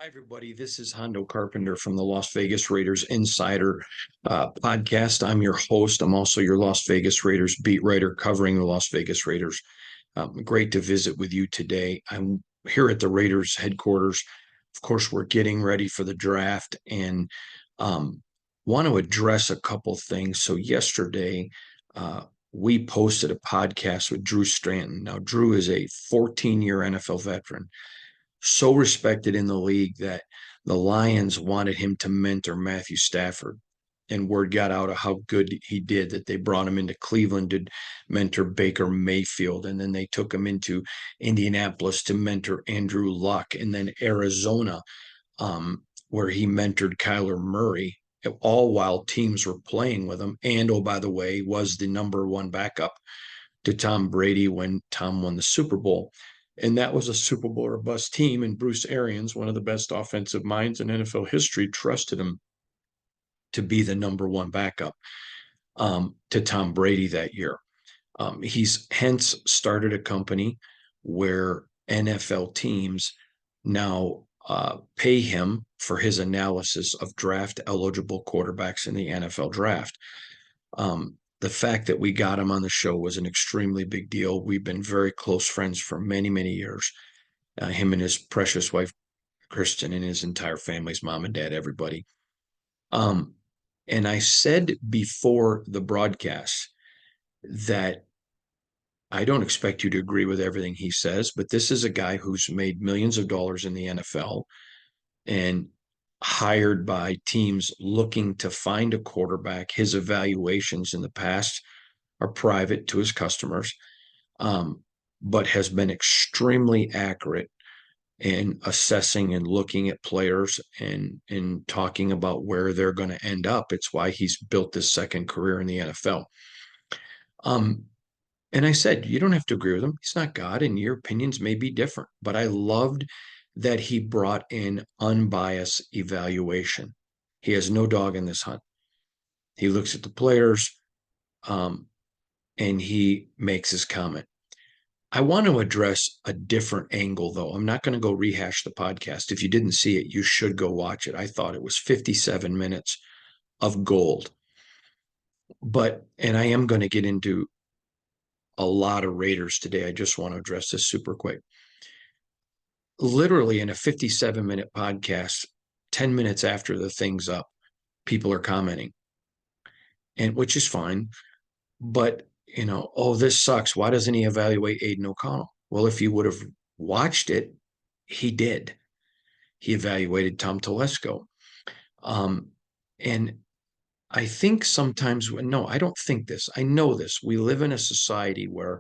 Hi, everybody. This is Hondo Carpenter from the Las Vegas Raiders Insider podcast. I'm your host. I'm also your Las Vegas Raiders beat writer covering the Las Vegas Raiders. Great to visit with you today. I'm here at the Raiders headquarters. Of course, we're getting ready for the draft and want to address a couple things. So, yesterday, we posted a podcast with Drew Stanton. Now, Drew is a 14-year NFL veteran, so respected in the league that the Lions wanted him to mentor Matthew Stafford. And word got out of how good he did that they brought him into Cleveland to mentor Baker Mayfield. And then they took him into Indianapolis to mentor Andrew Luck. And then Arizona, where he mentored Kyler Murray, all while teams were playing with him. And oh, by the way, was the number one backup to Tom Brady when Tom won the Super Bowl. And that was a Super Bowl or bust team. And Bruce Arians, one of the best offensive minds in NFL history, trusted him to be the number one backup to Tom Brady that year. He's hence started a company where NFL teams now pay him for his analysis of draft eligible quarterbacks in the NFL draft. The fact that we got him on the show was an extremely big deal. We've been very close friends for many, many years. Him and his precious wife, Kristen, and his entire family's mom and dad, everybody. Um, and I said before the broadcast that I don't expect you to agree with everything he says, but this is a guy who's made millions of dollars in the NFL and hired by teams looking to find a quarterback. His evaluations in the past are private to his customers, but has been extremely accurate in assessing and looking at players and talking about where they're going to end up. It's why he's built this second career in the NFL. Um, and I said, you don't have to agree with him. He's not God, and your opinions may be different. But I loved that he brought in unbiased evaluation. He has no dog in this hunt. He looks at the players, um, and he makes his comment. I want to address a different angle, though. I'm not going to go rehash the podcast. If you didn't see it, you should go watch it. I thought it was 57 minutes of gold. And I am going to get into a lot of Raiders today. I just want to address this super quick. Literally in a 57-minute podcast, 10 minutes after the thing's up, people are commenting, and which is fine. But, oh, this sucks. Why doesn't he evaluate Aiden O'Connell? Well, if you would have watched it, he did. He evaluated Tom Telesco. And I think sometimes, no, I don't think this. I know this. We live in a society where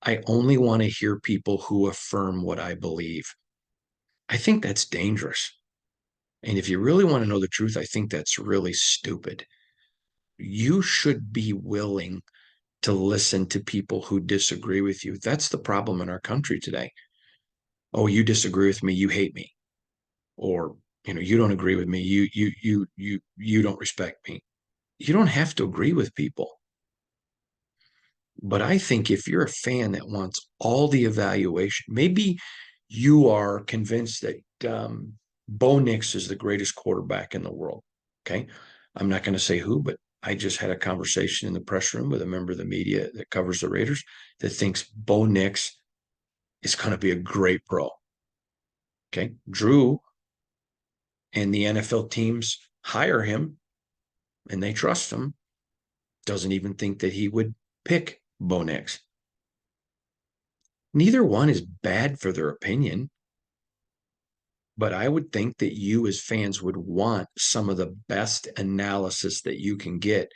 I only want to hear people who affirm what I believe. I think that's dangerous. And if you really want to know the truth, I think that's really stupid. You should be willing to listen to people who disagree with you. That's the problem in our country today. Oh, you disagree with me, you hate me. Or, you don't agree with me, you don't respect me. You don't have to agree with people. But I think if you're a fan that wants all the evaluation, maybe you are convinced that Bo Nix is the greatest quarterback in the world. Okay. I'm not going to say who, but I just had a conversation in the press room with a member of the media that covers the Raiders that thinks Bo Nix is going to be a great pro. Okay. Drew and the NFL teams hire him and they trust him. Doesn't even think that he would pick Bo Nix. Neither one is bad for their opinion. But I would think that you, as fans, would want some of the best analysis that you can get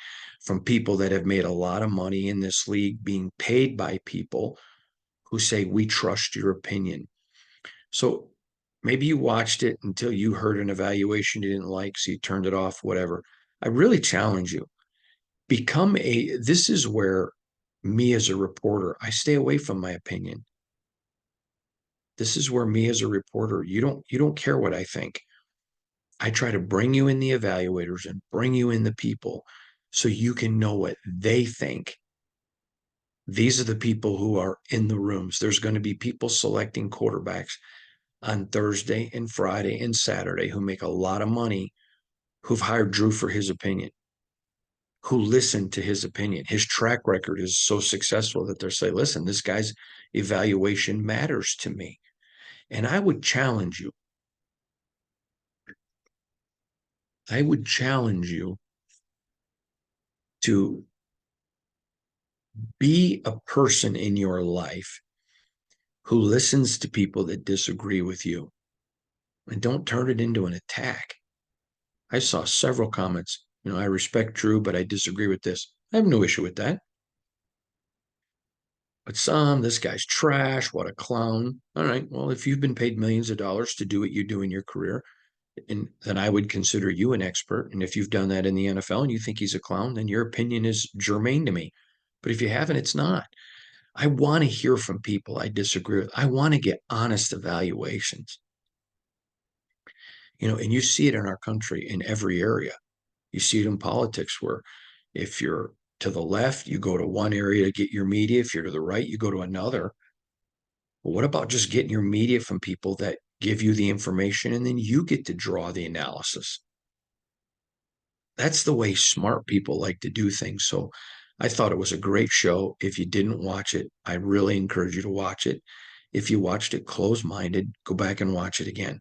from people that have made a lot of money in this league, being paid by people who say, we trust your opinion. So maybe you watched it until you heard an evaluation you didn't like, so you turned it off, whatever. I really challenge you. This is where me as a reporter, I stay away from my opinion. This is where me as a reporter, you don't care what I think. I try to bring you in the evaluators and bring you in the people so you can know what they think. These are the people who are in the rooms. There's going to be people selecting quarterbacks on Thursday and Friday and Saturday who make a lot of money who've hired Drew for his opinion, who listen to his opinion. His track record is so successful that they're saying, listen, this guy's evaluation matters to me. And I would challenge you to be a person in your life who listens to people that disagree with you and don't turn it into an attack. I saw several comments. I respect Drew, but I disagree with this. I have no issue with that. But this guy's trash. What a clown. All right. Well, if you've been paid millions of dollars to do what you do in your career, and then I would consider you an expert. And if you've done that in the NFL and you think he's a clown, then your opinion is germane to me. But if you haven't, it's not. I want to hear from people I disagree with. I want to get honest evaluations. And you see it in our country in every area. You see it in politics where if you're to the left, you go to one area to get your media. If you're to the right, you go to another. Well, what about just getting your media from people that give you the information and then you get to draw the analysis? That's the way smart people like to do things. So I thought it was a great show. If you didn't watch it, I really encourage you to watch it. If you watched it closed-minded, go back and watch it again.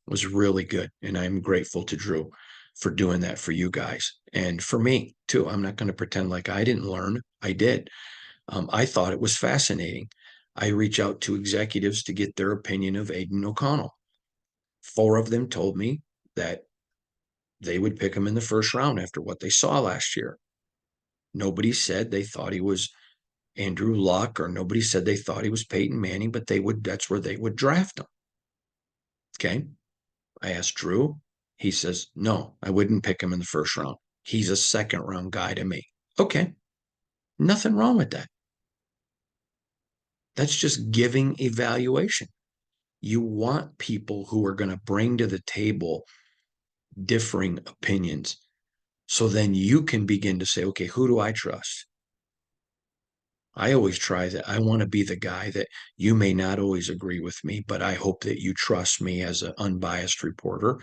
It was really good. And I'm grateful to Drew for doing that for you guys. And for me, too. I'm not going to pretend like I didn't learn. I did. I thought it was fascinating. I reach out to executives to get their opinion of Aiden O'Connell. 4 of them told me that they would pick him in the first round after what they saw last year. Nobody said they thought he was Andrew Luck, or nobody said they thought he was Peyton Manning, but that's where they would draft him. Okay. I asked Drew. He says, no, I wouldn't pick him in the first round. He's a second round guy to me. Okay. Nothing wrong with that. That's just giving evaluation. You want people who are going to bring to the table differing opinions. So then you can begin to say, okay, who do I trust? I always try that. I want to be the guy that you may not always agree with me, but I hope that you trust me as an unbiased reporter,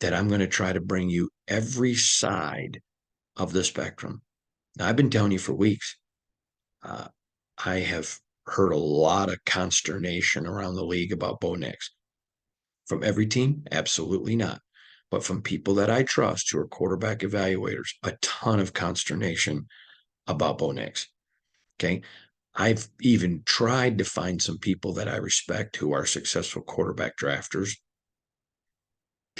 that I'm going to try to bring you every side of the spectrum. Now, I've been telling you for weeks. I have heard a lot of consternation around the league about Bo Nix. From every team? Absolutely not. But from people that I trust who are quarterback evaluators, a ton of consternation about Bo Nix. Okay. I've even tried to find some people that I respect who are successful quarterback drafters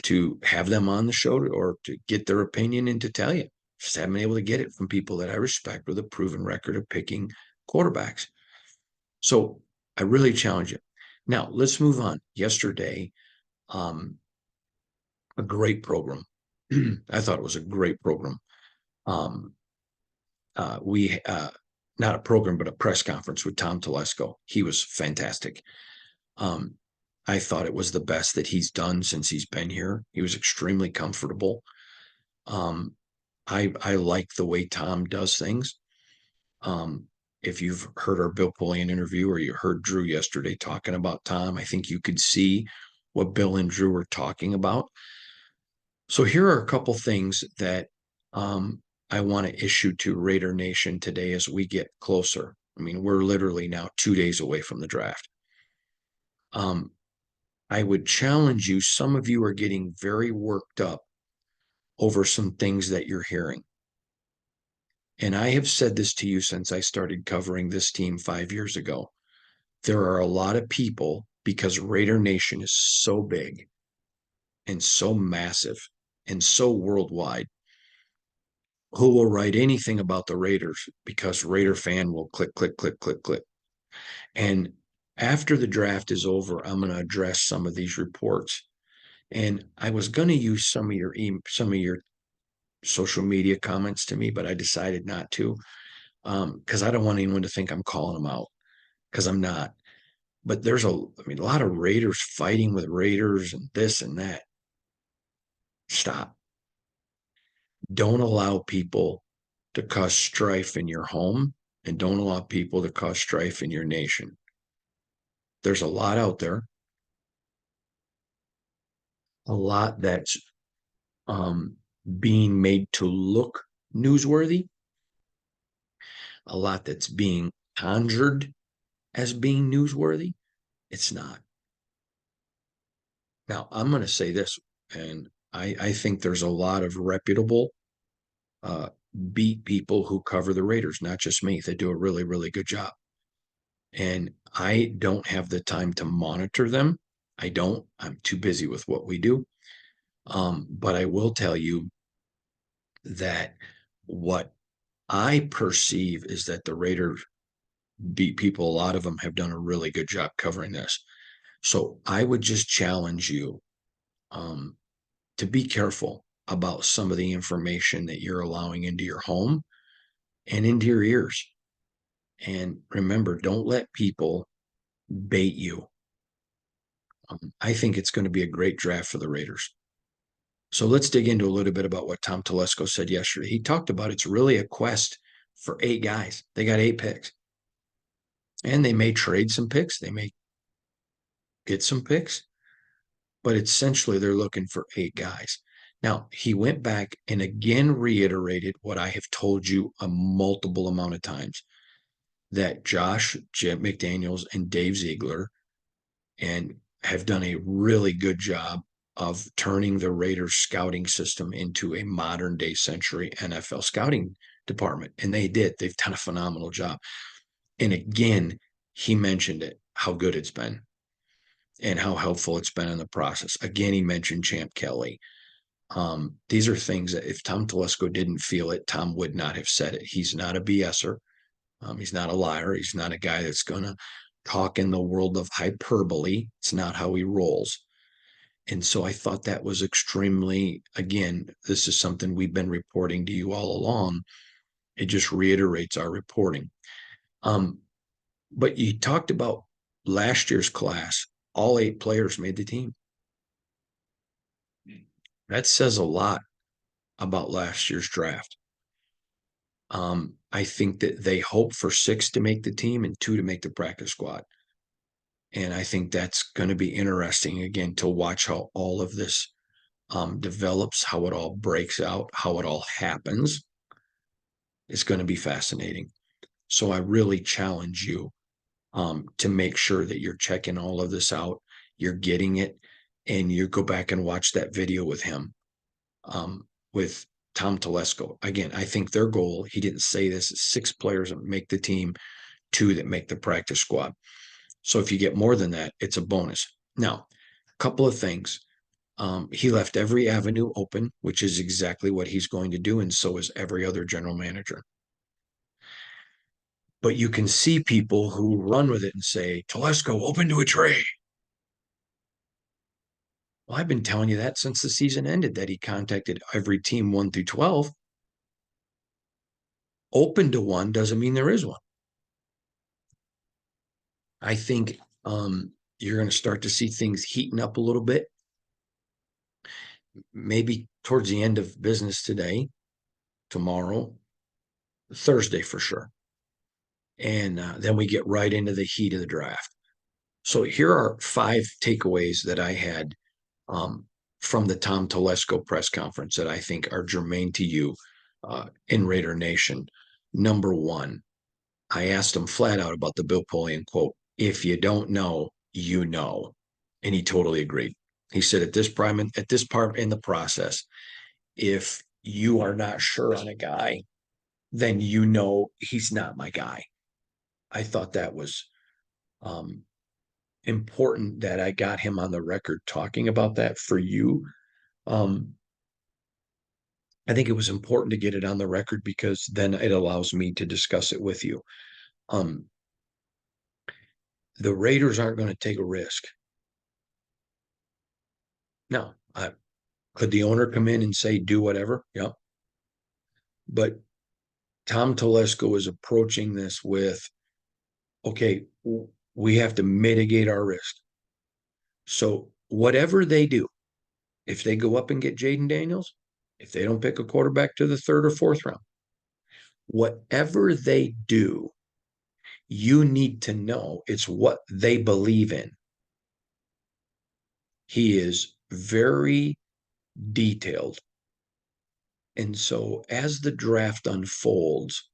to have them on the show or to get their opinion and to tell you. Just haven't been able to get it from people that I respect with a proven record of picking quarterbacks. So I really challenge you. Now, let's move on. Yesterday, a great program. I thought it was a great program. We not a program, but a press conference with Tom Telesco. He was fantastic. I thought it was the best that he's done since he's been here. He was extremely comfortable. I like the way Tom does things. If you've heard our Bill Polian interview or you heard Drew yesterday talking about Tom, I think you could see what Bill and Drew were talking about. So here are a couple things that I want to issue to Raider Nation today as we get closer. I mean, we're literally now 2 days away from the draft. I would challenge you. Some of you are getting very worked up over some things that you're hearing. And I have said this to you since I started covering this team 5 years ago. There are a lot of people, because Raider Nation is so big and so massive and so worldwide, who will write anything about the Raiders because Raider fan will click, click, click, click, click. And after the draft is over, I'm going to address some of these reports. And I was going to use some of your social media comments to me, but I decided not to, because I don't want anyone to think I'm calling them out, because I'm not. But there's a lot of Raiders fighting with Raiders and this and that. Stop. Don't allow people to cause strife in your home, and don't allow people to cause strife in your nation. There's a lot out there. a lot that's um, being made to look newsworthy, a lot that's being conjured as being newsworthy. It's not. Now, I'm going to say this, and I think there's a lot of reputable uh, beat people who cover the Raiders, not just me. They do a really, really good job. And I don't have the time to monitor them. I don't. I'm too busy with what we do. But I will tell you that what I perceive is that the Raiders beat people. A lot of them have done a really good job covering this. So I would just challenge you um, to be careful about some of the information that you're allowing into your home and into your ears. And remember, don't let people bait you. I think it's going to be a great draft for the Raiders. So let's dig into a little bit about what Tom Telesco said yesterday. He talked about it's really a quest for 8 guys. They got 8 picks. And they may trade some picks. They may get some picks, but essentially they're looking for 8 guys. Now, he went back and again reiterated what I have told you a multiple amount of times that Josh Jim McDaniels and Dave Ziegler and have done a really good job of turning the Raiders scouting system into a modern day century NFL scouting department. And they did. They've done a phenomenal job. And again, he mentioned it, how good it's been and how helpful it's been in the process. Again, he mentioned Champ Kelly. These are things that if Tom Telesco didn't feel it, Tom would not have said it. He's not a BSer. He's not a liar. He's not a guy that's going to talk in the world of hyperbole. It's not how he rolls. And so I thought that was extremely, again, this is something we've been reporting to you all along. It just reiterates our reporting. Um, but you talked about last year's class. All 8 players made the team. That says a lot about last year's draft. I think that they hope for 6 to make the team and 2 to make the practice squad. And I think that's going to be interesting again to watch how all of this develops, how it all breaks out, how it all happens. It's going to be fascinating. So I really challenge you to make sure that you're checking all of this out, you're getting it, and you go back and watch that video with him, with Tom Telesco. Again, I think their goal, he didn't say this, is 6 players that make the team, 2 that make the practice squad. So if you get more than that, it's a bonus. Now, a couple of things. He left every avenue open, which is exactly what he's going to do, and so is every other general manager. But you can see people who run with it and say, Telesco, open to a trade. Well, I've been telling you that since the season ended, that he contacted every team 1 through 12. Open to one doesn't mean there is one. I think you're going to start to see things heating up a little bit. Maybe towards the end of business today, tomorrow, Thursday for sure. And then we get right into the heat of the draft. So here are 5 takeaways that I had from the Tom Telesco press conference that I think are germane to you in Raider Nation. Number 1, I asked him flat out about the Bill Polian quote, if you don't know, you know. And he totally agreed. He said at this part in the process, if you are not sure on a guy, then you know he's not my guy. I thought that was important that I got him on the record talking about that for you. Um, I think it was important to get it on the record because then it allows me to discuss it with you. Um, the Raiders aren't going to take a risk. No, could the owner come in and say, do whatever? Yep. But Tom Telesco is approaching this with, okay, we have to mitigate our risk. So whatever they do, if they go up and get Jaden Daniels, if they don't pick a quarterback to the 3rd or 4th round, whatever they do, you need to know it's what they believe in. He is very detailed. And so as the draft unfolds,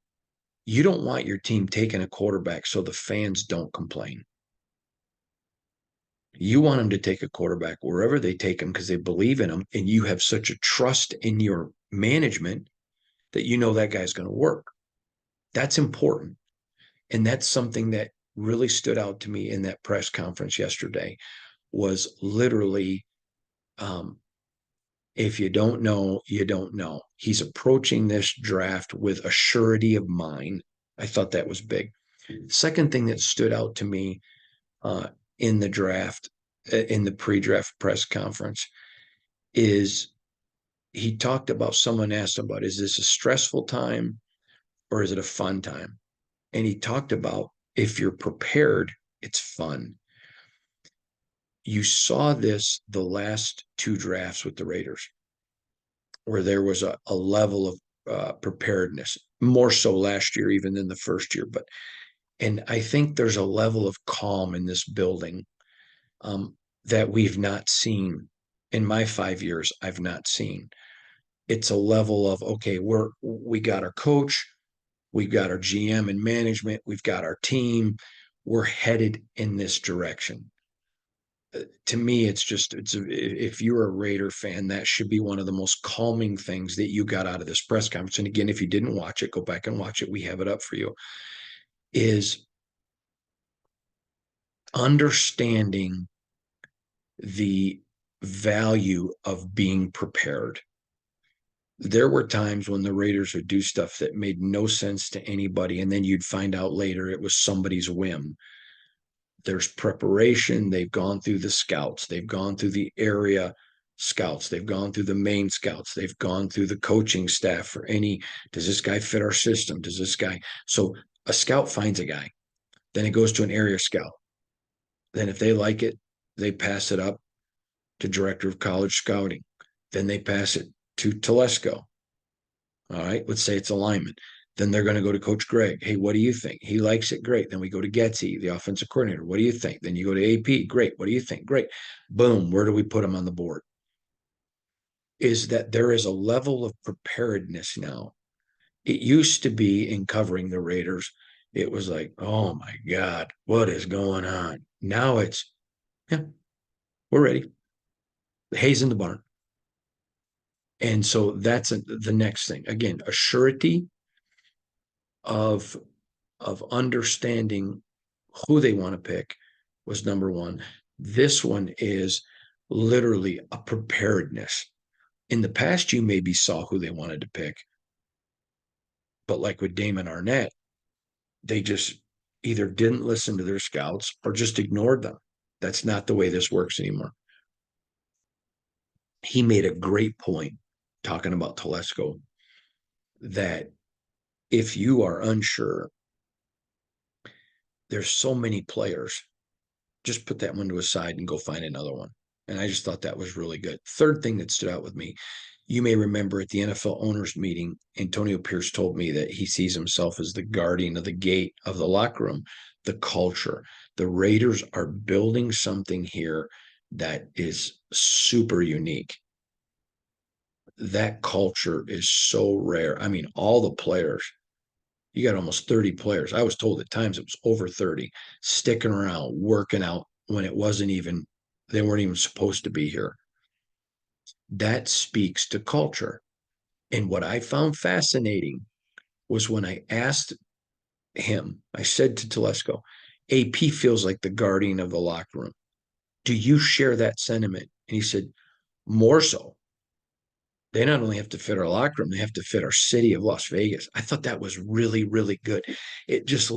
you don't want your team taking a quarterback so the fans don't complain. You want them to take a quarterback wherever they take him because they believe in him, and you have such a trust in your management that you know that guy's going to work. That's important. And that's something that really stood out to me in that press conference yesterday was literally, if you don't know, you don't know. He's approaching this draft with a surety of mind. I thought that was big. Second thing that stood out to me uh, in the draft, in the pre-draft press conference, is he talked about, someone asked him about, is this a stressful time or is it a fun time? And he talked about, if you're prepared, it's fun. You saw this the last two drafts with the Raiders, where there was a level of preparedness, more so last year even than the first year. And I think there's a level of calm in this building that we've not seen in my 5 years. I've not seen. It's a level of, okay, we got our coach, we've got our GM and management, we've got our team, we're headed in this direction. To me, if you're a Raider fan, that should be one of the most calming things that you got out of this press conference. And again, if you didn't watch it, go back and watch it. We have it up for you. Is understanding the value of being prepared. There were times when the Raiders would do stuff that made no sense to anybody, and then you'd find out later it was somebody's whim. There's preparation. They've gone through the scouts. They've gone through the area scouts. They've gone through the main scouts. They've gone through the coaching staff for any, does this guy fit our system? Does this guy? So a scout finds a guy. Then it goes to an area scout. Then if they like it, they pass it up to director of college scouting. Then they pass it to Telesco. All right, let's say it's alignment. Then they're going to go to Coach Greg. Hey, what do you think? He likes it. Great. Then we go to Getzey, the offensive coordinator. What do you think? Then you go to AP. Great. What do you think? Great. Boom. Where do we put him on the board? Is that there is a level of preparedness now. It used to be, in covering the Raiders, it was like, oh my God, what is going on? Now it's, yeah, we're ready. The hay's in the barn. And so that's the next thing. Again, a surety of understanding who they want to pick was number one. This one is literally a preparedness. In the past, you maybe saw who they wanted to pick, but like with Damon Arnett, they just either didn't listen to their scouts or just ignored them. That's not the way this works anymore. He made a great point talking about Telesco, that if you are unsure, there's so many players, just put that one to a side and go find another one. And I just thought that was really good. Third thing that stood out with me, you may remember at the NFL owners meeting, Antonio Pierce told me that he sees himself as the guardian of the gate of the locker room, the culture. The Raiders are building something here that is super unique. That culture is so rare. I mean, all the players, you got almost 30 players. I was told at times it was over 30, sticking around, working out when it wasn't even, they weren't even supposed to be here. That speaks to culture. And what I found fascinating was when I asked him, I said to Telesco, AP feels like the guardian of the locker room. Do you share that sentiment? And he said, more so. They not only have to fit our locker room, they have to fit our city of Las Vegas. I thought that was really, really good. It just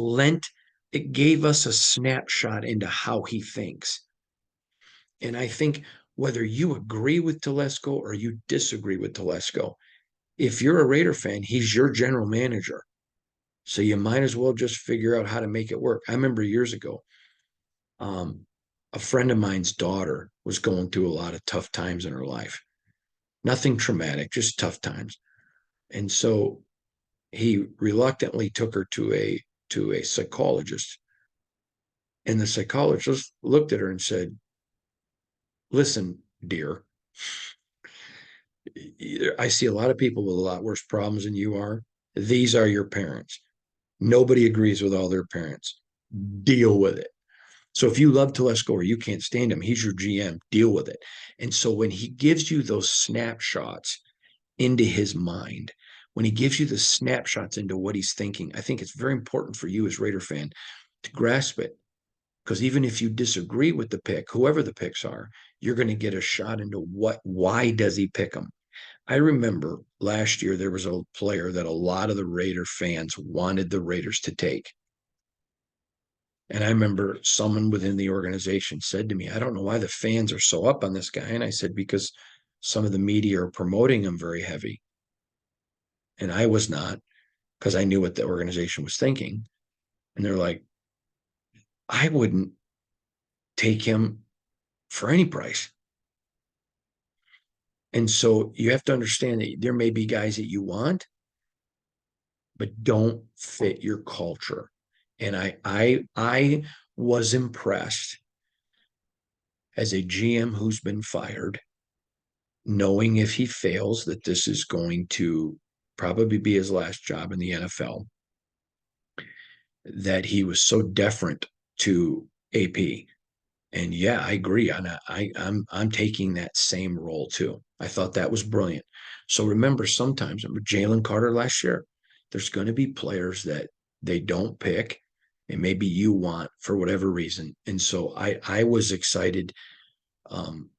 it gave us a snapshot into how he thinks. And I think whether you agree with Telesco or you disagree with Telesco, if you're a Raider fan, he's your general manager. So you might as well just figure out how to make it work. I remember years ago, a friend of mine's daughter was going through a lot of tough times in her life. Nothing traumatic, just tough times. And so he reluctantly took her to a psychologist. And the psychologist looked at her and said, listen, dear, I see a lot of people with a lot worse problems than you are. These are your parents. Nobody agrees with all their parents. Deal with it. So if you love Telesco or you can't stand him, he's your GM. Deal with it. And so when he gives you those snapshots into his mind, when he gives you the snapshots into what he's thinking, I think it's very important for you as Raider fan to grasp it. Because even if you disagree with the pick, whoever the picks are, you're going to get a shot into why does he pick them? I remember last year there was a player that a lot of the Raider fans wanted the Raiders to take. And I remember someone within the organization said to me, I don't know why the fans are so up on this guy. And I said, because some of the media are promoting him very heavy. And I was not, because I knew what the organization was thinking. And they're like, I wouldn't take him for any price. And so you have to understand that there may be guys that you want, but don't fit your culture. And I was impressed as a GM who's been fired, knowing if he fails that this is going to probably be his last job in the NFL, that he was so deferent to AP. And yeah, I agree. I'm taking that same role too. I thought that was brilliant. So remember, sometimes remember Jalen Carter last year. There's going to be players that they don't pick, and maybe you want for whatever reason. And so I was excited. Um,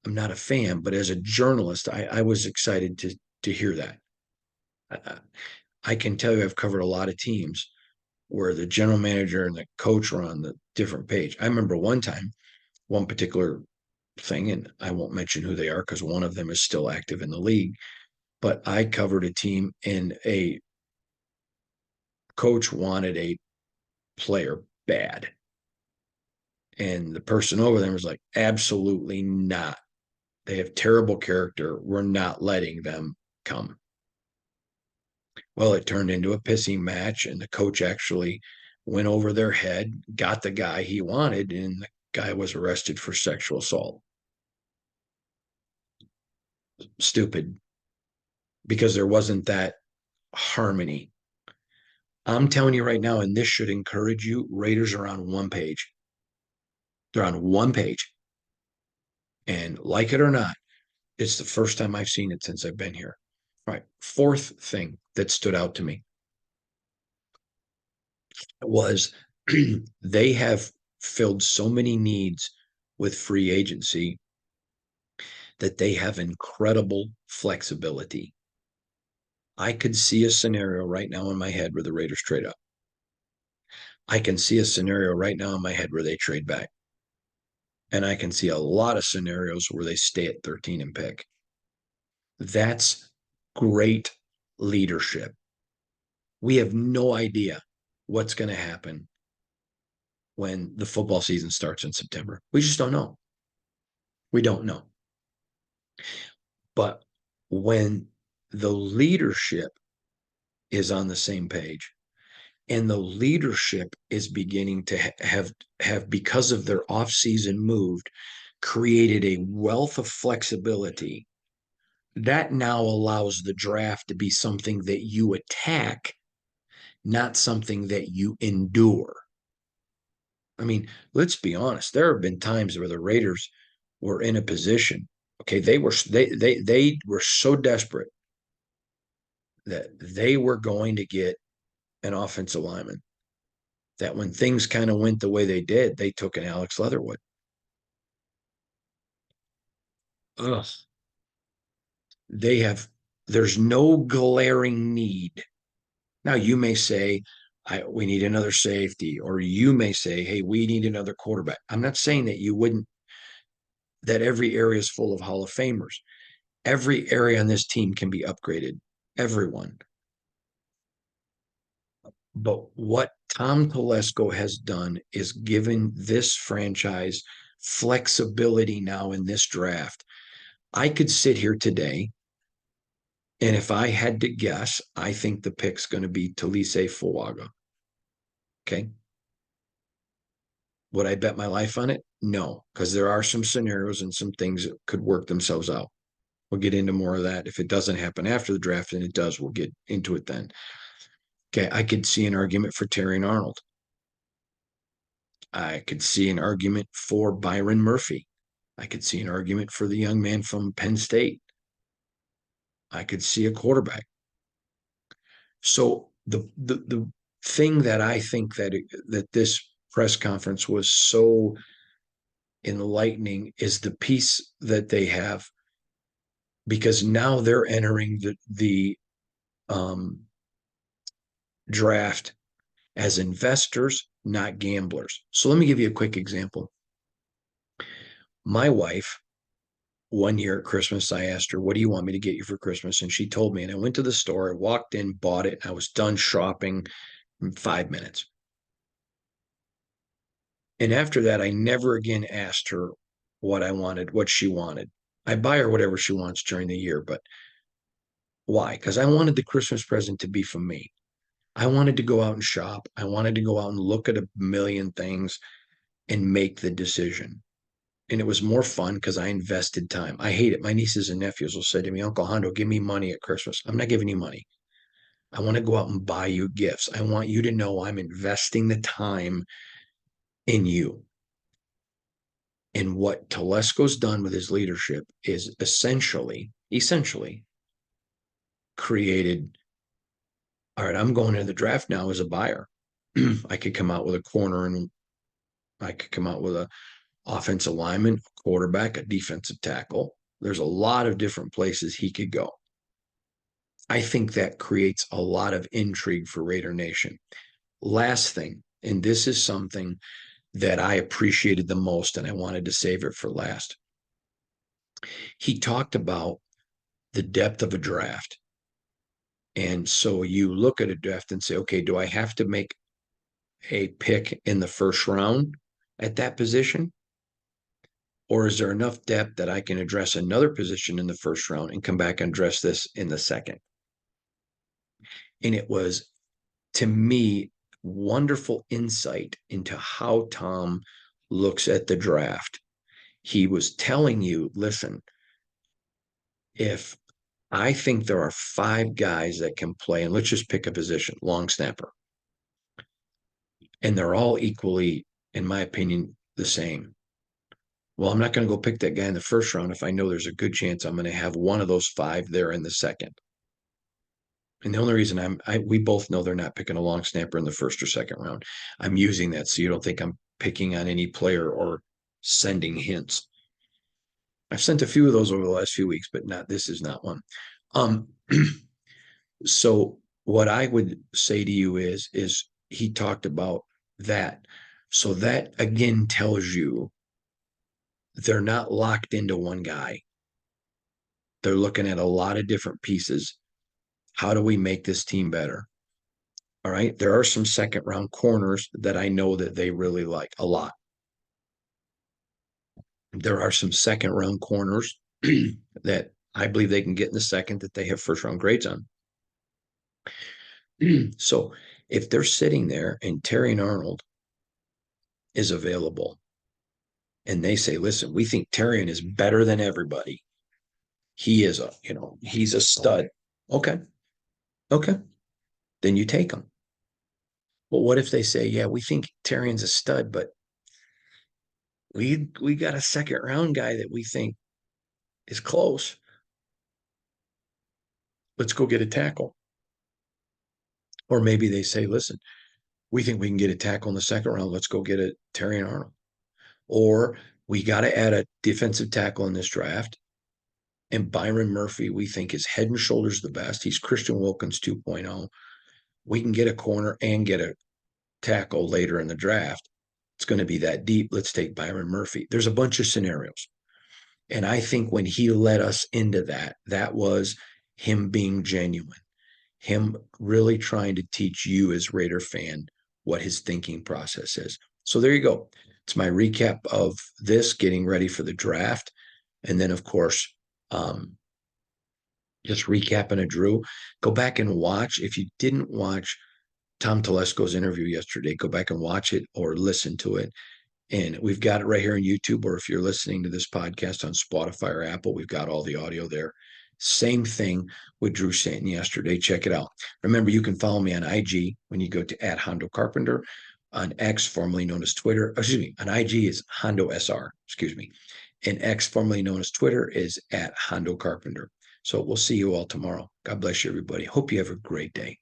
I'm not a fan, but as a journalist, I was excited to hear that. I, I can tell you, I've covered a lot of teams where the general manager and the coach were on the different page. I remember one time, one particular thing, and I won't mention who they are because one of them is still active in the league. But I covered a team, and a coach wanted a player bad. And the person over there was like, absolutely not. They have terrible character. We're not letting them come. Well, it turned into a pissing match, and the coach actually went over their head, got the guy he wanted, and the guy was arrested for sexual assault. Stupid, because there wasn't that harmony. I'm telling you right now, and this should encourage you, Raiders are on one page. They're on one page. And like it or not, it's the first time I've seen it since I've been here. All right. Fourth thing that stood out to me was they have filled so many needs with free agency that they have incredible flexibility. I could see a scenario right now in my head where the Raiders trade up. I can see a scenario right now in my head where they trade back. And I can see a lot of scenarios where they stay at 13 and pick. That's great leadership. We have no idea what's going to happen when the football season starts in September. We just don't know. We don't know. But when the leadership is on the same page, and the leadership is beginning to have because of their off-season moved, created a wealth of flexibility that now allows the draft to be something that you attack, not something that you endure. I mean, let's be honest. There have been times where the Raiders were in a position. Okay, they were so desperate that they were going to get an offensive lineman. That when things kind of went the way they did, they took an Alex Leatherwood. Ugh. They have. There's no glaring need. Now you may say, we need another safety, or you may say, hey, we need another quarterback. I'm not saying that you wouldn't, that every area is full of Hall of Famers. Every area on this team can be upgraded. Everyone. But what Tom Telesco has done is given this franchise flexibility now in this draft. I could sit here today, and if I had to guess, I think the pick's going to be Talise Fuaga. Okay. Would I bet my life on it? No, because there are some scenarios and some things that could work themselves out. We'll get into more of that. If it doesn't happen after the draft, and it does, we'll get into it then. Okay, I could see an argument for Terry and Arnold. I could see an argument for Byron Murphy. I could see an argument for the young man from Penn State. I could see a quarterback. So the thing that I think that this press conference was so enlightening is the piece that they have, because now they're entering the um, draft as investors, not gamblers. So let me give you a quick example. My wife, one year at Christmas, I asked her, "What do you want me to get you for Christmas?" And she told me, and I went to the store, I walked in, bought it, and I was done shopping in 5 minutes. And after that, I never again asked her what I wanted, what she wanted. I buy her whatever she wants during the year, but why? Because I wanted the Christmas present to be from me. I wanted to go out and shop. I wanted to go out and look at a million things and make the decision. And it was more fun because I invested time. I hate it. My nieces and nephews will say to me, "Uncle Hondo, give me money at Christmas." I'm not giving you money. I want to go out and buy you gifts. I want you to know I'm investing the time in you. And what Telesco's done with his leadership is essentially created, all right, I'm going into the draft now as a buyer. I could come out with a corner, and I could come out with a offensive lineman, a quarterback, a defensive tackle. There's a lot of different places he could go. I think that creates a lot of intrigue for Raider Nation. Last thing, and this is something that I appreciated the most, and I wanted to save it for last. He talked about the depth of a draft. And so you look at a draft and say, okay, do I have to make a pick in the first round at that position? Or is there enough depth that I can address another position in the first round and come back and address this in the second? And it was, to me, wonderful insight into how Tom looks at the draft. He was telling you, listen, if I think there are 5 guys that can play, and let's just pick a position, long snapper, and they're all equally, in my opinion, the same. Well, I'm not going to go pick that guy in the first round if I know there's a good chance I'm going to have one of those 5 there in the second. And the only reason we both know they're not picking a long snapper in the first or second round. I'm using that so you don't think I'm picking on any player or sending hints. I've sent a few of those over the last few weeks, but this is not one. So what I would say to you is he talked about that. So that again tells you they're not locked into one guy. They're looking at a lot of different pieces. How do we make this team better? All right. There are some second round corners that I know that they really like a lot. There are some second round corners that I believe they can get in the second that they have first round grades on. So if they're sitting there and Terry and Arnold is available and they say, listen, we think Terrian is better than everybody. He is he's a stud. Okay. Okay. Then you take him. Well, what if they say, yeah, we think Terrian's a stud, but we got a second round guy that we think is close. Let's go get a tackle. Or maybe they say, listen, we think we can get a tackle in the second round. Let's go get a Terrian Arnold. Or we got to add a defensive tackle in this draft. And Byron Murphy, we think, is head and shoulders the best. He's Christian Wilkins 2.0. We can get a corner and get a tackle later in the draft. It's going to be that deep. Let's take Byron Murphy. There's a bunch of scenarios. And I think when he led us into that, that was him being genuine, him really trying to teach you as Raider fan what his thinking process is. So there you go. It's my recap of this, getting ready for the draft. And then, of course, just recapping a Drew. Go back and watch. If you didn't watch Tom Telesco's interview yesterday, go back and watch it or listen to it. And we've got it right here on YouTube, or if you're listening to this podcast on Spotify or Apple, we've got all the audio there. Same thing with Drew Stanton yesterday. Check it out. Remember, you can follow me on IG when you go to @HondoCarpenter, on X, formerly known as Twitter. Excuse me, on IG is Hondo SR. Excuse me. And X, formerly known as Twitter, is @HondoCarpenter. So we'll see you all tomorrow. God bless you, everybody. Hope you have a great day.